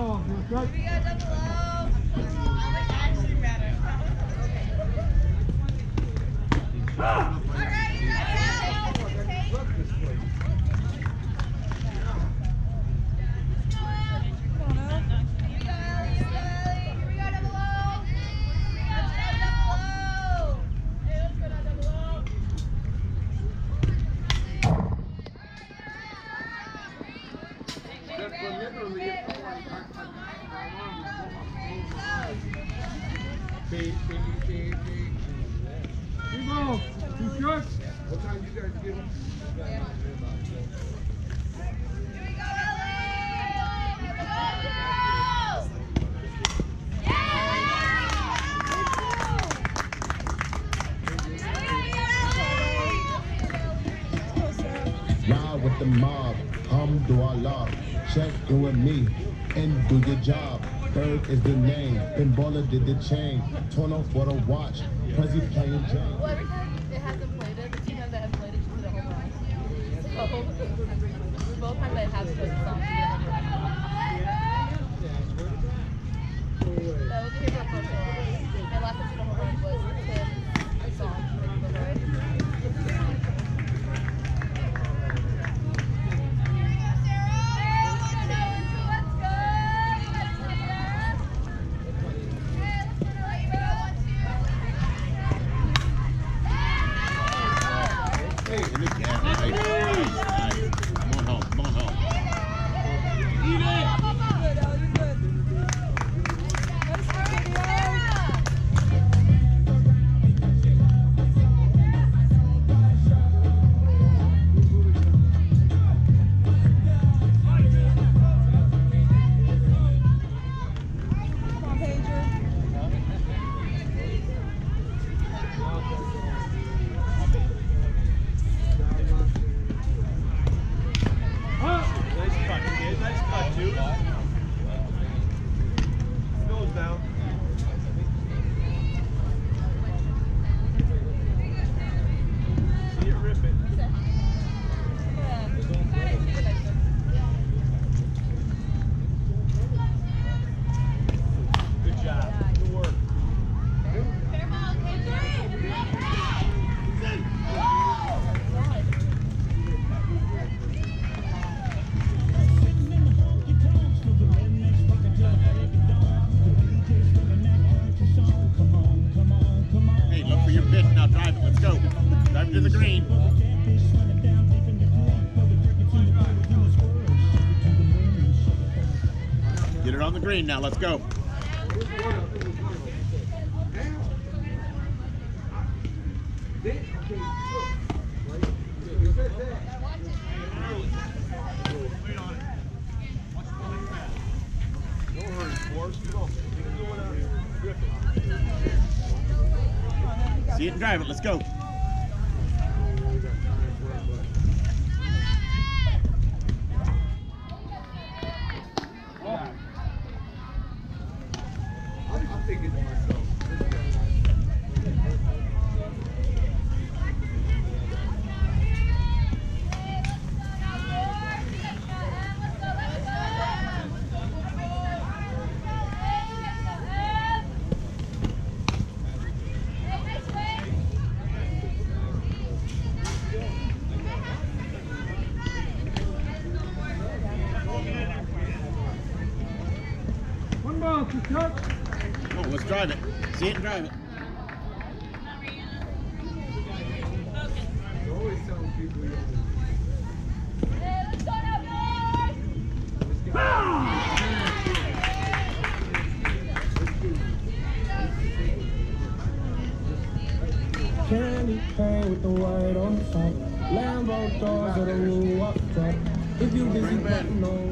ball. Good. We got double low. It actually matters. All right, you're out. Two balls. Two shots. What time you guys get them? Ride with the mob, Alhamdulillah. Check in with me and do your job. Bird is the name, Pinballer did the chain. Torn off for the watch, Prezi playing Jane. Well, every time it hasn't played it, the team that has played it should put a home run. So, both times I have played the song to get a home run. That was the hero for and last time she hit a home run was Tim's song to make the right. To the green. Get it on the green now. Let's go. See it and drive it. Let's go. One ball. Two shots. Come on, let's drive it. See it and drive it. Candy cane with the white on top. Lambo doors or the new up top. If you busy putting on